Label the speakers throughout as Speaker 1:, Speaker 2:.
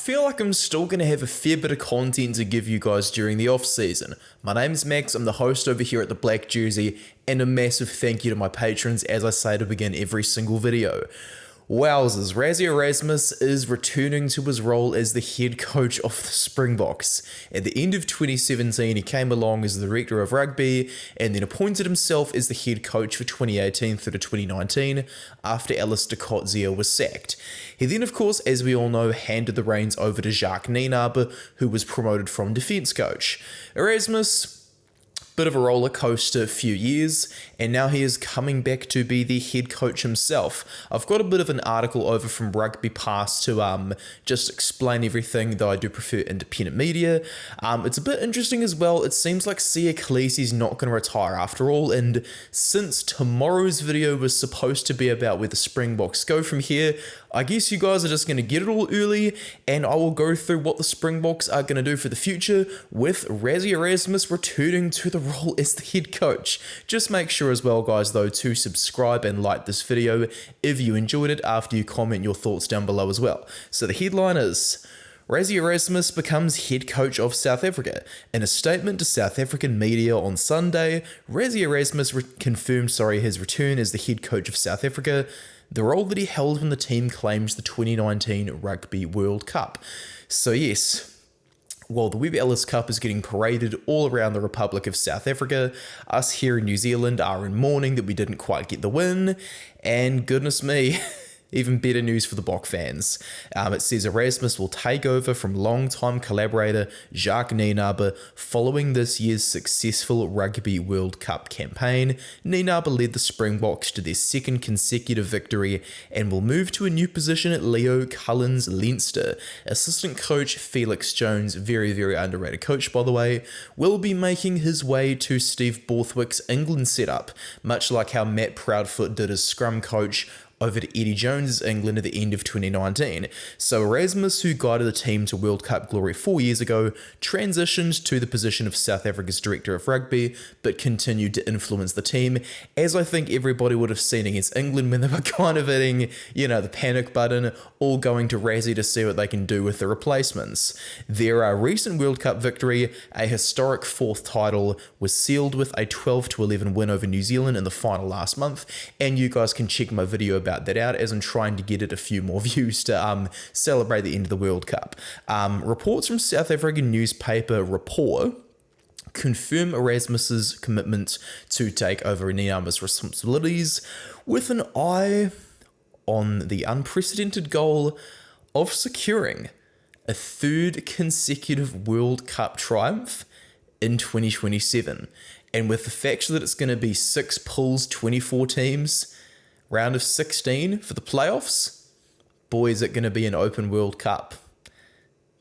Speaker 1: feel like I'm still going to have a fair bit of content to give you guys during the off season. My name's Max, I'm the host over here at the Black Jersey, and a massive thank you to my patrons as I say to begin every single video. Wowzers, Rassie Erasmus is returning to his role as the head coach of the Springboks. At the end of 2017, he came along as the director of rugby and then appointed himself as the head coach for 2018 through to 2019 after Alistair Coetzee was sacked. He then, of course, as we all know, handed the reins over to Jacques Nienaber, who was promoted from defence coach. Erasmus, bit of a roller coaster few years, and now he is coming back to be the head coach himself. I've got a bit of an article over from Rugby Pass to just explain everything, though I do prefer independent media. It's a bit interesting as well. It seems like Siya Khaleesi's not going to retire after all, and since tomorrow's video was supposed to be about where the Springboks go from here, I guess you guys are just going to get it all early, and I will go through what the Springboks are going to do for the future with Rassie Erasmus returning to the role as the head coach. Just make sure as well, guys, though, to subscribe and like this video if you enjoyed it after you comment your thoughts down below as well. So the headline is, Rassie Erasmus becomes head coach of South Africa. In a statement to South African media on Sunday, Rassie Erasmus confirmed his return as the head coach of South Africa, the role that he held when the team claims the 2019 Rugby World Cup. So yes, while the Webb Ellis Cup is getting paraded all around the Republic of South Africa, us here in New Zealand are in mourning that we didn't quite get the win, and goodness me, even better news for the Bok fans. It says Erasmus will take over from longtime collaborator Jacques Nienaber following this year's successful Rugby World Cup campaign. Nienaber led the Springboks to their second consecutive victory and will move to a new position at Leo Cullen's Leinster. Assistant coach Felix Jones, very underrated coach by the way, will be making his way to Steve Borthwick's England setup, much like how Matt Proudfoot did as scrum coach over to Eddie Jones's England at the end of 2019. So Erasmus, who guided the team to World Cup glory 4 years ago, transitioned to the position of South Africa's director of rugby, but continued to influence the team, as I think everybody would have seen against England when they were kind of hitting, the panic button, all going to Rassie to see what they can do with the replacements. Their recent World Cup victory, a historic fourth title, was sealed with a 12-11 win over New Zealand in the final last month, and you guys can check my video about that out as I'm trying to get it a few more views to celebrate the end of the World Cup. Reports from South African newspaper Rapport confirm Erasmus's commitment to take over Nienaber's responsibilities with an eye on the unprecedented goal of securing a third consecutive World Cup triumph in 2027. And with the fact that it's going to be 6 pools, 24 teams, round of 16 for the playoffs, boy, is it going to be an open World Cup.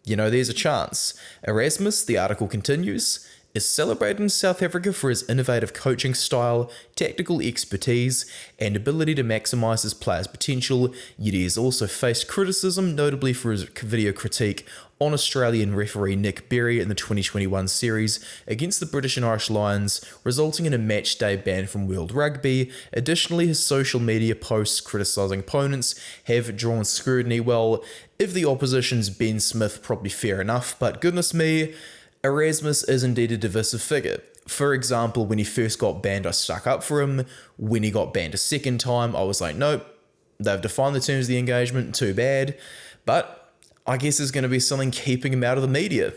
Speaker 1: There's a chance. Erasmus, the article continues, is celebrated in South Africa for his innovative coaching style, tactical expertise, and ability to maximise his players' potential, yet he has also faced criticism, notably for his video critique on Australian referee Nick Berry in the 2021 series against the British and Irish Lions, resulting in a match day ban from World Rugby. Additionally, his social media posts criticising opponents have drawn scrutiny. Well, if the opposition's Ben Smith, probably fair enough, but goodness me, Erasmus is indeed a divisive figure. For example, when he first got banned, I stuck up for him. When he got banned a second time, I was like, nope, they've defined the terms of the engagement, too bad. But I guess there's going to be something keeping him out of the media.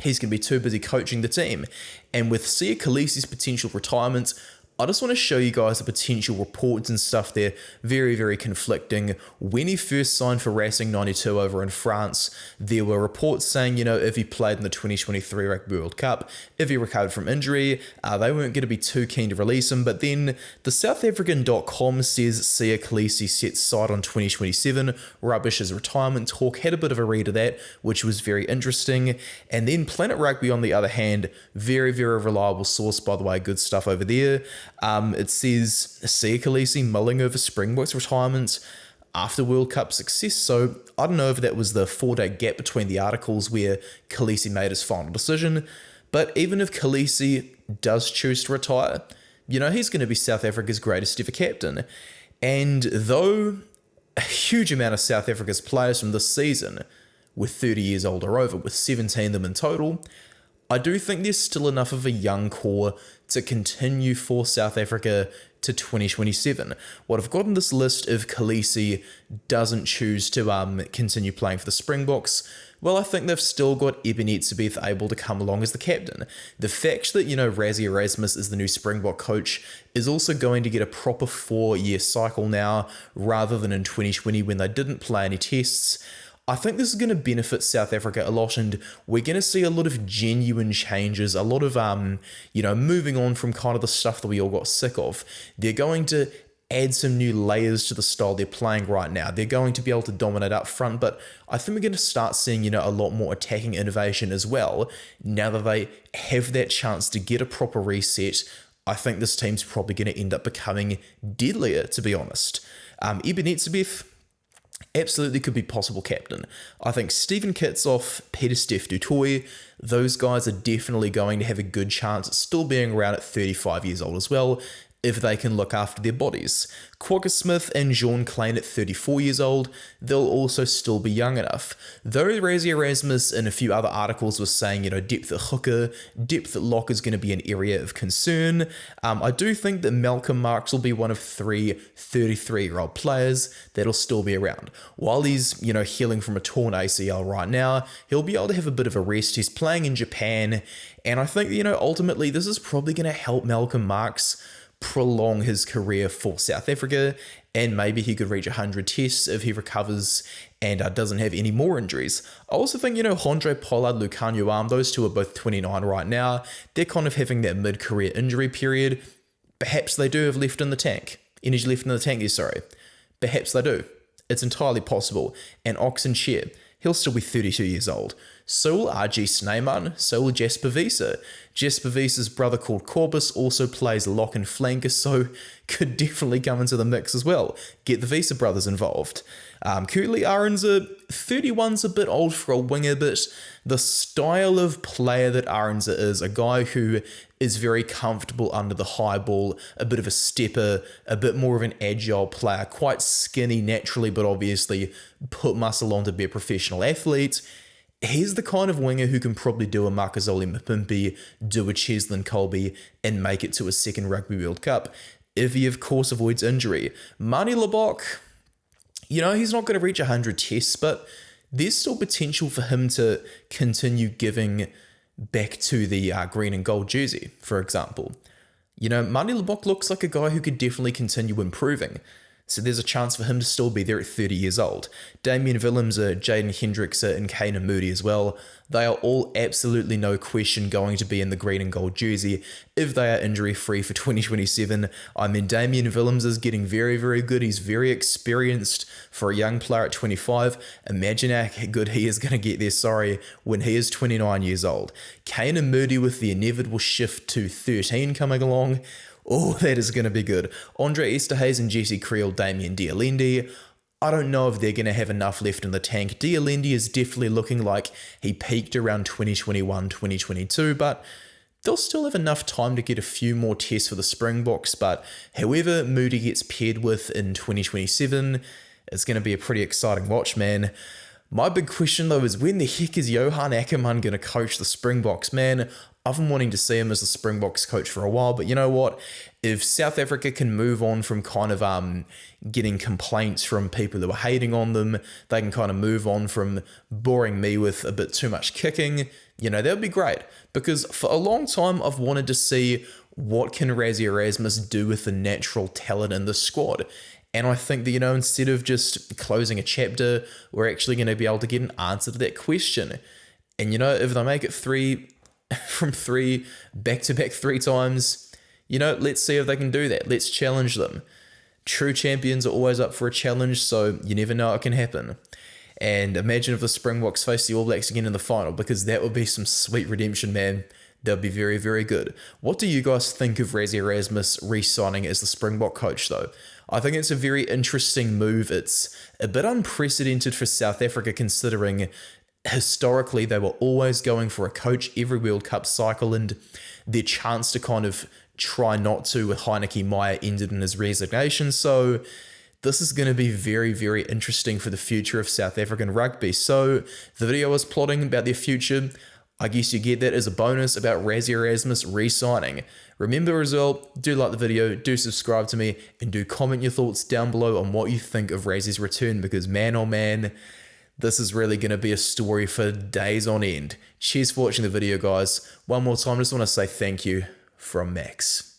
Speaker 1: He's going to be too busy coaching the team. And with Siya Khaleesi's potential retirement, I just want to show you guys the potential reports and stuff there, very conflicting. When he first signed for Racing 92 over in France, there were reports saying, if he played in the 2023 Rugby World Cup, if he recovered from injury, they weren't going to be too keen to release him. But then the South African.com says Siya Khaleesi sets sight on 2027, rubbish his retirement talk. Had a bit of a read of that, which was very interesting. And then Planet Rugby, on the other hand, very reliable source, by the way, good stuff over there. It says Siya Khaleesi mulling over Springboks retirement after World Cup success. So I don't know if that was the 4-day gap between the articles where Khaleesi made his final decision, but even if Khaleesi does choose to retire, he's going to be South Africa's greatest ever captain. And though a huge amount of South Africa's players from this season were 30 years old or over, with 17 of them in total. I do think there's still enough of a young core to continue for South Africa to 2027. What I've got on this list, if Khaleesi doesn't choose to continue playing for the Springboks, well, I think they've still got Ebenezer able to come along as the captain. The fact that, Rassie Erasmus is the new Springbok coach is also going to get a proper 4-year cycle now, rather than in 2020 when they didn't play any tests. I think this is going to benefit South Africa a lot, and we're going to see a lot of genuine changes, a lot of, moving on from kind of the stuff that we all got sick of. They're going to add some new layers to the style they're playing right now. They're going to be able to dominate up front, but I think we're going to start seeing, a lot more attacking innovation as well. Now that they have that chance to get a proper reset, I think this team's probably going to end up becoming deadlier, to be honest. Ebenezer absolutely could be possible captain. I think Stephen Kitsoff, Pieter-Steph du Toit, those guys are definitely going to have a good chance at still being around at 35 years old as well, if they can look after their bodies. Quagga Smith and Jean Klein at 34 years old, they'll also still be young enough. Though Rassie Erasmus and a few other articles were saying, depth at hooker, depth at lock is going to be an area of concern, I do think that Malcolm Marx will be one of 3 33-year-old players that'll still be around. While he's, healing from a torn ACL right now, he'll be able to have a bit of a rest. He's playing in Japan, and I think, ultimately this is probably going to help Malcolm Marx prolong his career for South Africa, and maybe he could reach 100 tests if he recovers and doesn't have any more injuries. I also think, Handré Pollard, Lukhanyo Am, those two are both 29 right now. They're kind of having that mid-career injury period. Perhaps they do have left in the tank. Energy left in the tank, sorry. Perhaps they do. It's entirely possible. And Oxen Share, he'll still be 32 years old. So will RG Snyman, so will Jasper Wiese. Jasper Wiese's brother called Corbus also plays lock and flanker, so could definitely come into the mix as well. Get the Wiese brothers involved. Currently, Arendse, 31's a bit old for a winger, but the style of player that Arendse is, a guy who is very comfortable under the high ball, a bit of a stepper, a bit more of an agile player, quite skinny naturally, but obviously put muscle on to be a professional athlete. He's the kind of winger who can probably do a Makazole Mpimpi, do a Cheslin Colby, and make it to a second Rugby World Cup, if he of course avoids injury. Manie Libbok, he's not going to reach 100 tests, but there's still potential for him to continue giving back to the green and gold jersey, for example. Manie Libbok looks like a guy who could definitely continue improving. So there's a chance for him to still be there at 30 years old. Damian Willems, Jaden Hendricks, and Kane Moody as well. They are all absolutely no question going to be in the green and gold jersey if they are injury free for 2027. I mean, Damian Willems is getting very, very good. He's very experienced for a young player at 25. Imagine how good he is going to get there, when he is 29 years old. Kane Moody with the inevitable shift to 13 coming along. Oh, that is going to be good. Andre Esterhuizen and Jesse Creel, Damien Dialendi. I don't know if they're going to have enough left in the tank. Dialendi is definitely looking like he peaked around 2021, 2022, but they'll still have enough time to get a few more tests for the Springboks. But however Moody gets paired with in 2027, it's going to be a pretty exciting watch, man. My big question, though, is when the heck is Johan Ackermann going to coach the Springboks, man? I've been wanting to see him as the Springboks coach for a while, but you know what? If South Africa can move on from kind of getting complaints from people that were hating on them, they can kind of move on from boring me with a bit too much kicking, that would be great. Because for a long time, I've wanted to see what can Rassie Erasmus do with the natural talent in the squad. And I think that, instead of just closing a chapter, we're actually going to be able to get an answer to that question. And, if they make it from 3 back-to-back 3 times, let's see if they can do that. Let's challenge them. True champions are always up for a challenge, so you never know what can happen. And imagine if the Springboks face the All Blacks again in the final, because that would be some sweet redemption, man. That would be very, very good. What do you guys think of Rassie Erasmus re-signing as the Springbok coach, though? I think it's a very interesting move. It's a bit unprecedented for South Africa, considering historically they were always going for a coach every World Cup cycle, and their chance to kind of try not to with Heineke Meyer ended in his resignation. So this is going to be very, very interesting for the future of South African rugby. So the video I was plotting about their future, I guess you get that as a bonus about Rassie Erasmus re-signing. Remember as well, do like the video, do subscribe to me, and do comment your thoughts down below on what you think of Rassie's return, because man oh man, this is really going to be a story for days on end. Cheers for watching the video, guys. One more time, I just want to say thank you from Max.